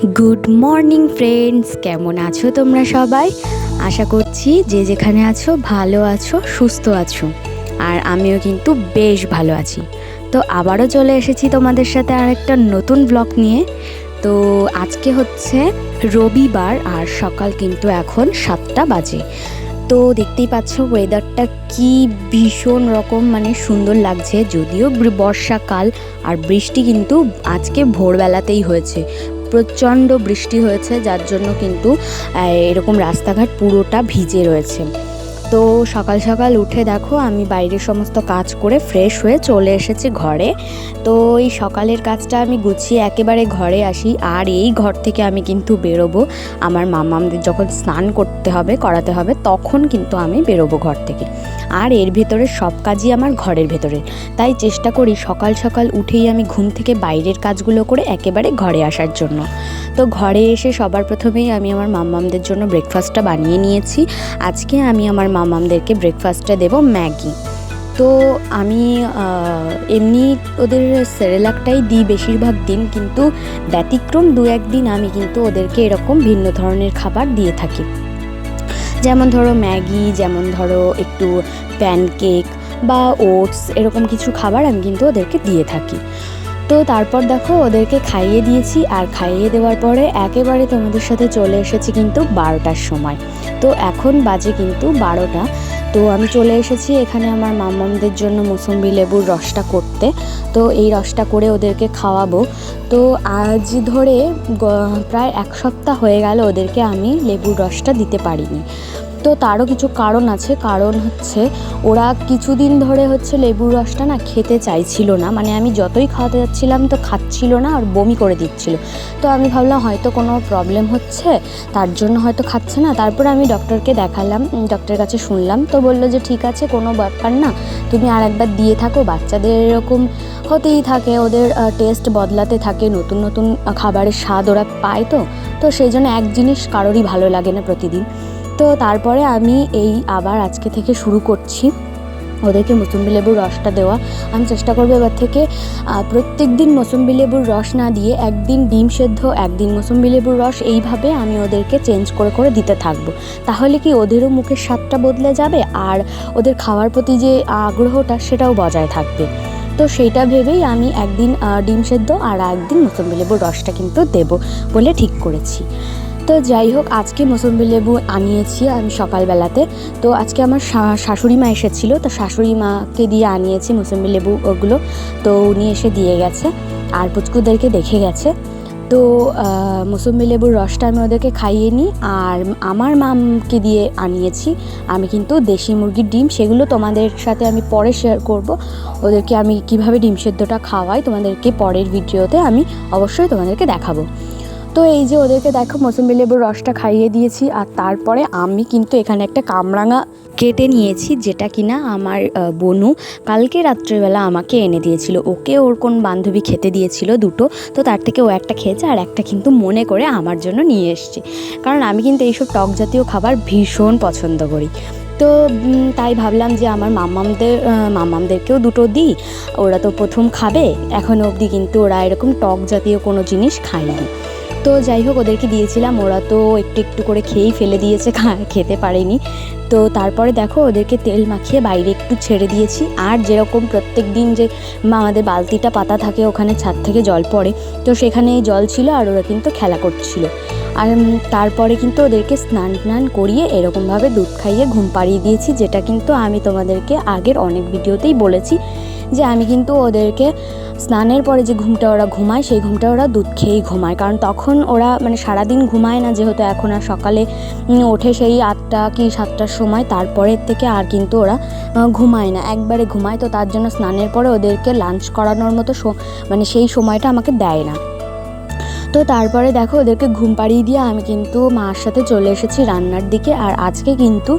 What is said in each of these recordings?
Good morning friends, কেমন আছো তোমরা সবাই? আশা করছি যে যেখানে আছো ভালো আছো, সুস্থ আছো। আর আমিও কিন্তু বেশ ভালো আছি। তো আবারও চলে এসেছি তোমাদের সাথে আরেকটা নতুন ব্লগ নিয়ে। তো আজকে হচ্ছে রবিবার আর সকাল কিন্তু এখন 7টা বাজে। তো দেখতেই পাচ্ছ ওয়েদারটা কি ভীষণ রকম সুন্দর লাগছে। যদিও বর্ষাকাল আর বৃষ্টি কিন্তু আজকে ভোরবেলাতেই হয়েছে, প্রচণ্ড বৃষ্টি হয়েছে, যার জন্য কিন্তু এরকম রাস্তাঘাট পুরোটা ভিজে রয়েছে। তো সকাল সকাল উঠে দেখো আমি বাইরের সমস্ত কাজ করে ফ্রেশ হয়ে চলে এসেছি ঘরে। তো এই সকালের কাজটা আমি গুছিয়ে একেবারে ঘরে আসি, আর এই ঘর থেকে আমি কিন্তু বেরোবো আমার মামামদের যখন স্নান করাতে হবে তখন কিন্তু আমি বেরোবো ঘর থেকে। আর এর ভেতরে সব কাজই আমার ঘরের ভেতরে, তাই চেষ্টা করি সকাল সকাল উঠেই আমি ঘুম থেকে বাইরের কাজগুলো করে একেবারে ঘরে আসার জন্য। তো ঘরে এসে সবার প্রথমেই আমি আমার মামামদের জন্য ব্রেকফাস্টটা বানিয়ে নিয়েছি। আজকে আমি আমার মামামদেরকে ব্রেকফাস্টে দেব ম্যাগি। তো আমি এমনি ওদের সেরেলাকটাই দিই বেশিরভাগ দিন, কিন্তু ব্যতিক্রম দু একদিন আমি কিন্তু ওদেরকে এরকম ভিন্ন ধরনের খাবার দিয়ে থাকি। যেমন ধরো ম্যাগি, যেমন ধরো একটু প্যানকেক বা ওটস, এরকম কিছু খাবার আমি কিন্তু ওদেরকে দিয়ে থাকি। তো তারপর দেখো ওদেরকে খাইয়ে দিয়েছি, আর খাইয়ে দেওয়ার পরে একেবারে তোমাদের সাথে চলে এসেছি কিন্তু 12টার সময়। তো এখন বাজে কিন্তু 12টা। তো আমি চলে এসেছি এখানে আমার মামামদের জন্য মৌসুম্বি লেবুর রসটা করতে। তো এই রসটা করে ওদেরকে খাওয়াবো। তো আজ ধরে প্রায় 1 সপ্তাহ হয়ে গেল ওদেরকে আমি লেবুর রসটা দিতে পারিনি। তো তারও কিছু কারণ আছে। কারণ হচ্ছে ওরা কিছুদিন ধরে লেবুর রসটা না খেতে চাইছিল না, আমি যতই খাওয়াতে যাচ্ছিলাম তো খাচ্ছিল না, আর বমি করে দিচ্ছিল। তো আমি ভাবলাম হয়তো কোনো প্রবলেম হচ্ছে, তার জন্য হয়তো খাচ্ছে না। তারপরে আমি ডক্টরকে দেখালাম, ডক্টরের কাছে শুনলাম। তো বললো যে ঠিক আছে, কোনো ব্যাপার না, তুমি আর একবার দিয়ে থাকো। বাচ্চাদের এরকম হতেই থাকে, ওদের টেস্ট বদলাতে থাকে, নতুন নতুন খাবারের স্বাদ ওরা পায়। তো সেই জন্য এক জিনিস কারোরই ভালো লাগে না প্রতিদিন। তো তারপরে আমি আবার আজকে থেকে শুরু করছি ওদেরকে মৌসুম্বি লেবুর রসটা দেওয়া। আমি চেষ্টা করবো এবার থেকে প্রত্যেক দিন মৌসুম্বি লেবুর রস না দিয়ে একদিন ডিম সেদ্ধ, একদিন মৌসুম্বি লেবুর রস, এইভাবে আমি ওদেরকে চেঞ্জ করে করে দিতে থাকবো। তাহলে কি ওদেরও মুখের স্বাদটা বদলে যাবে, আর ওদের খাওয়ার প্রতি যে আগ্রহটা সেটাও বজায় থাকবে। তো সেইটা ভেবেই আমি একদিন ডিম সেদ্ধ আর একদিন মৌসুম্বি লেবুর রসটা কিন্তু দেবো বলে ঠিক করেছি। তো যাই হোক, আজকে মৌসুম্বি লেবু আনিয়েছি আমি সকালবেলাতে। তো আজকে আমার শাশুড়ি মা এসেছিলো, তো শাশুড়ি মাকে দিয়ে আনিয়েছি মৌসুম্বি লেবু ওগুলো। তো উনি এসে দিয়ে গেছে, আর পুচকুদেরকে দেখে গেছে। তো মৌসুম্বি লেবুর রসটা আমি ওদেরকে খাইয়ে নিই। আর আমার মামকে দিয়ে আনিয়েছি আমি কিন্তু দেশি মুরগির ডিম, সেগুলো তোমাদের সাথে আমি পরে শেয়ার করব। ওদেরকে আমি কিভাবে ডিম সেদ্ধটা খাওয়াই তোমাদেরকে পরের ভিডিওতে আমি অবশ্যই তোমাদেরকে দেখাবো। তো এই যে ওদেরকে দেখো মৌসুম্বি লেবুর রসটা খাইয়ে দিয়েছি, আর তারপরে আমি কিন্তু এখানে একটা কামরাঙা কেটে নিয়েছি, যেটা কিনা আমার বনু কালকে রাত্রেবেলা আমাকে এনে দিয়েছিল। ওকে ওর কোন বান্ধবী খেতে দিয়েছিল দুটো, তো তার থেকে ও একটা খেয়েছে, আর একটা কিন্তু মনে করে আমার জন্য নিয়ে এসছে। কারণ আমি কিন্তু এইসব টক জাতীয় খাবার ভীষণ পছন্দ করি। তো তাই ভাবলাম যে আমার মামামদেরকেও দুটো দিই, ওরা তো প্রথম খাবে, এখনও অবধি কিন্তু ওরা এরকম টক জাতীয় কোনো জিনিস খায়নি। তো যাই হোক, ওদেরকে দিয়েছিলাম, ওরা তো একটু একটু করে খেয়েই ফেলে দিয়েছে, খেতে পারেনি। তো তারপরে দেখো ওদেরকে তেল মাখিয়ে বাইরে একটু ছেড়ে দিয়েছি। আর যেরকম প্রত্যেক দিন যে আমাদের বালতিটা পাতা থাকে, ওখানে ছাদ থেকে জল পড়ে, তো সেখানে জল ছিল, আর ওরা কিন্তু খেলা করছিল। আর তারপরে কিন্তু ওদেরকে স্নান করিয়ে এরকমভাবে দুধ খাইয়ে ঘুম পাড়িয়ে দিয়েছি, যেটা কিন্তু আমি তোমাদেরকে আগের অনেক ভিডিওতেই বলেছি যে আমি কিন্তু ওদেরকে স্নানের পরে যে ঘুমটা ওরা ঘুমায়, সেই ঘুমটা ওরা দুধ খেয়েই ঘুমায়। কারণ তখন ওরা সারাদিন ঘুমায় না, যেহেতু এখন আর সকালে ওঠে সেই 8টা কি 7টার সময়, তারপরের থেকে আর কিন্তু ওরা ঘুমায় না, একবারে ঘুমায়। তো তার জন্য স্নানের পরে ওদেরকে লাঞ্চ করানোর মতো সেই সময়টা আমাকে দেয় না। তো তারপরে দেখো ওদেরকে ঘুম পাড়িয়ে দিয়ে আমি কিন্তু মার সাথে চলে এসেছি রান্নার দিকে। আর আজকে কিন্তু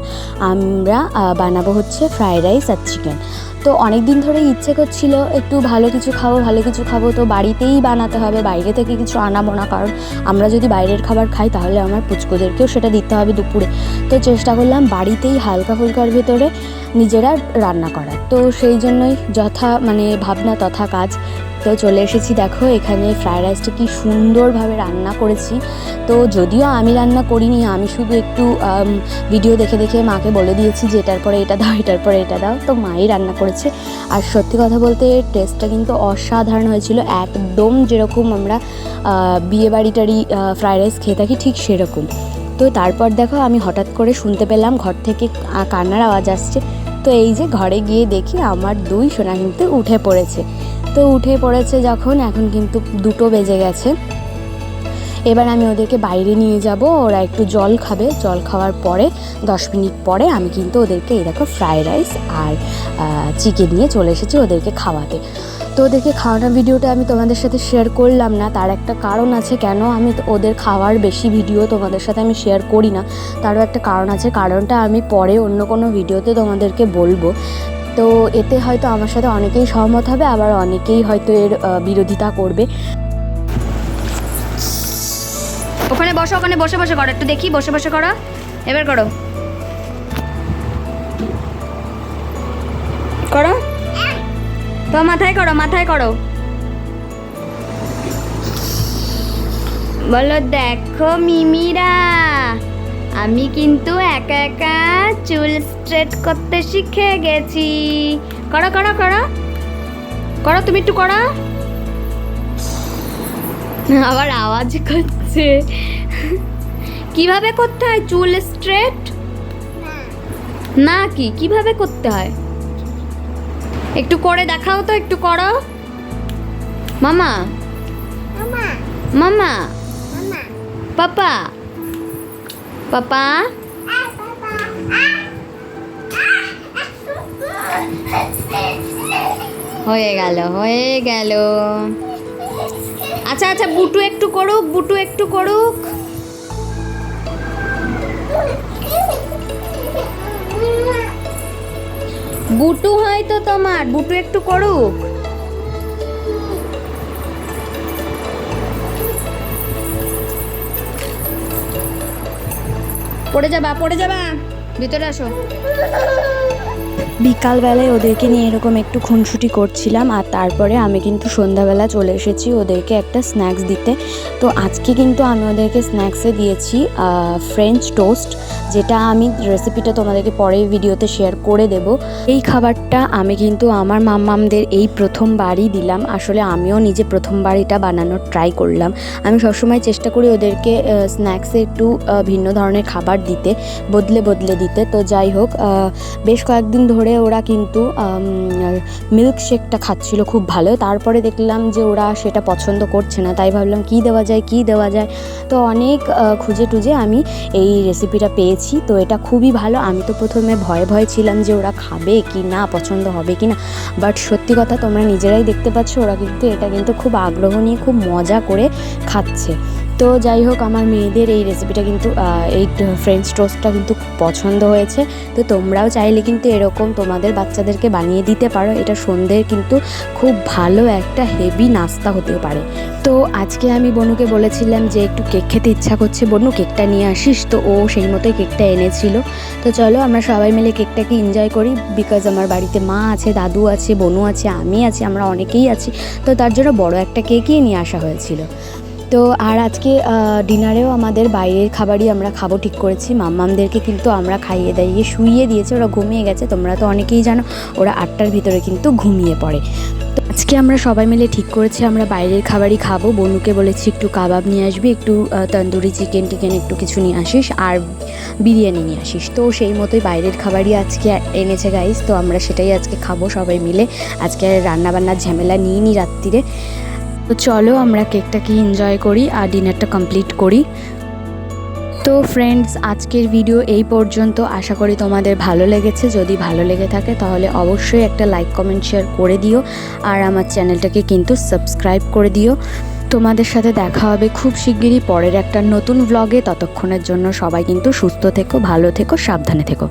আমরা বানাবো হচ্ছে ফ্রায়েড রাইস আর চিকেন। তো অনেক দিন ধরেই ইচ্ছে করছিল একটু ভালো কিছু খাবো, তো বাড়িতেই বানাতে হবে, বাইরে থেকে কিছু আনাবো না। কারণ আমরা যদি বাইরের খাবার খাই তাহলে আমার পুচকুদেরকেও সেটা দিতে হবে দুপুরে। তো চেষ্টা করলাম বাড়িতেই হালকা ফুলকার ভেতরে নিজেরা রান্না করার। তো সেই জন্যই ভাবনা তথা কাজ। তো চলে এসেছি, দেখো এখানে ফ্রায়েড রাইসটা কি সুন্দরভাবে রান্না করেছি। তো যদিও আমি রান্না করিনি, আমি শুধু একটু ভিডিও দেখে দেখে মাকে বলে দিয়েছি যে এটার পরে এটা দাও, এটার পরে এটা দাও। তো মাই রান্না করেছে। আর সত্যি কথা বলতে টেস্টটা কিন্তু অসাধারণ হয়েছিল, একদম যেরকম আমরা বিয়ে বাড়িটারি ফ্রায়েড রাইস খেয়ে থাকি ঠিক সেরকম। তো তারপর দেখো আমি হঠাৎ করে শুনতে পেলাম ঘর থেকে কান্নার আওয়াজ আসছে। তো এই যে ঘরে গিয়ে দেখি আমার দুই সোনা কিন্তু উঠে পড়েছে। তো উঠে পড়েছে যখন, এখন কিন্তু 2টো বেজে গেছে। এবার আমি ওদেরকে বাইরে নিয়ে যাব, ওরা একটু জল খাবে। জল খাওয়ার পরে 10 মিনিট পরে আমি কিন্তু ওদেরকে এই দেখো ফ্রায়েড রাইস আর চিকেন নিয়ে চলে এসেছি ওদেরকে খাওয়াতে। তো ওদেরকে খাওয়ানোর ভিডিওটা আমি তোমাদের সাথে শেয়ার করলাম না, তার একটা কারণ আছে কেন আমি ওদের খাওয়ার বেশি ভিডিও তোমাদের সাথে আমি শেয়ার করি না। তারও একটা কারণ আছে, কারণটা আমি পরে অন্য কোনো ভিডিওতে তোমাদেরকে বলবো। তো এতে হয়তো আমার সাথে অনেকেই সহমত হবে, আবার অনেকেই হয়তো এর বিরোধিতা করবে। ওখানে বসো, ওখানে বসে বসে করো, একটু দেখি, বসে বসে করো, এবার করো করো তো মাথায় করো, মাথায় করো, বলো দেখো মিমিরা আমি কিন্তু একা একা চুল স্ট্রেট করতে শিখে গেছি। করো করো করো করো, তুমি একটু করো। আবার আওয়াজ করছে। কিভাবে করতে হয় চুল স্ট্রেট? না কি কিভাবে করতে হয় একটু করে দেখাও তো, একটু করো মামা। মামা পাপা পাপা হয়ে গেল হয়ে গেল। আচ্ছা আচ্ছা, বুটু একটু করুক, বুটু একটু করুক। বুটু হয়তো তোমার, বুটু একটু করুক। পড়ে যাবা, পড়ে যাবা, ভিতরে আসো। বিকালবেলায় ওদেরকে নিয়ে এরকম একটু খুনসুটি করছিলাম, আর তারপরে আমি কিন্তু সন্ধ্যাবেলা চলে এসেছি ওদেরকে একটা স্ন্যাক্স দিতে। তো আজকে কিন্তু আমি ওদেরকে স্ন্যাক্সে দিয়েছি ফ্রেঞ্চ টোস্ট, যেটা আমি রেসিপিটা তোমাদেরকে পরের ভিডিওতে শেয়ার করে দেব। এই খাবারটা আমি কিন্তু আমার মাম্মামদের এই প্রথমবারই দিলাম। আসলে আমিও নিজে প্রথমবার এটা বানানোর ট্রাই করলাম। আমি সবসময় চেষ্টা করি ওদেরকে স্ন্যাক্সে একটু ভিন্ন ধরনের খাবার দিতে, বদলে বদলে দিতে। তো যাই হোক, বেশ কয়েকদিন ধরে ওরা কিন্তু মিল্কশেকটা খাচ্ছিল খুব ভালো। তারপরে দেখলাম যে ওরা সেটা পছন্দ করছে না, তাই ভাবলাম কী দেওয়া যায় কী দেওয়া যায়। তো অনেক খুঁজে টুজে আমি এই রেসিপিটা পেয়েছি। তো এটা খুবই ভালো। আমি তো প্রথমে ভয়ে ভয়ে ছিলাম যে ওরা খাবে কি না, পছন্দ হবে কি না, বাট সত্যি কথা তোমরা নিজেরাই দেখতে পাচ্ছ ওরা কিন্তু এটা কিন্তু খুব আগ্রহ নিয়ে খুব মজা করে খাচ্ছে। তো যাই হোক, আমার মেয়েদের এই রেসিপিটা কিন্তু এই ফ্রেঞ্চ টোস্টটা কিন্তু খুব পছন্দ হয়েছে। তো তোমরাও চাইলে কিন্তু এরকম তোমাদের বাচ্চাদেরকে বানিয়ে দিতে পারো। এটা সন্ধ্যের কিন্তু খুব ভালো একটা হেভি নাস্তা হতে পারে। তো আজকে আমি বনুকে বলেছিলাম যে একটু কেক খেতে ইচ্ছা করছে, বনু কেকটা নিয়ে আসিস। তো ও সেই মতোই কেকটা এনেছিল। তো চলো আমরা সবাই মিলে কেকটাকে এনজয় করি, বিকজ আমার বাড়িতে মা আছে, দাদু আছে, বনু আছে, আমি আছি, আমরা অনেকেই আছি। তো তার জন্য বড় একটা কেকই নিয়ে আসা হয়েছিল। তো আর আজকে ডিনারেও আমাদের বাইরের খাবারই আমরা খাবো ঠিক করেছি। মাম্মামদেরকে কিন্তু আমরা খাইয়ে দাইয়ে শুইয়ে দিয়েছি, ওরা ঘুমিয়ে গেছে। তোমরা তো অনেকেই জানো ওরা 8টার ভিতরে কিন্তু ঘুমিয়ে পড়ে। তো আজকে আমরা সবাই মিলে ঠিক করেছি আমরা বাইরের খাবারই খাবো। বনুকে বলেছি একটু কাবাব নিয়ে আসবি, একটু তন্দুরি চিকেন টিকেন একটু কিছু নিয়ে আসিস, আর বিরিয়ানি নিয়ে আসিস। তো সেই মতোই বাইরের খাবারই আজকে এনেছে গাইস। তো আমরা সেটাই আজকে খাবো সবাই মিলে। আজকে রান্নাবান্নার ঝামেলা নিইনি রাত্রিরে। তো চলো আমরা কেকটাকে এনজয় করি আর ডিনারটা কমপ্লিট করি। তো ফ্রেন্ডস, আজকের ভিডিও এই পর্যন্ত। আশা করি তোমাদের ভালো লেগেছে। যদি ভালো লেগে থাকে তাহলে অবশ্যই একটা লাইক কমেন্ট শেয়ার করে দিও, আর আমার চ্যানেলটাকে কিন্তু সাবস্ক্রাইব করে দিও। তোমাদের সাথে দেখা হবে খুব শিগগিরই পরের একটা নতুন ব্লগে। ততক্ষণের জন্য সবাই কিন্তু সুস্থ থেকো, ভালো থেকো, সাবধানে থেকো।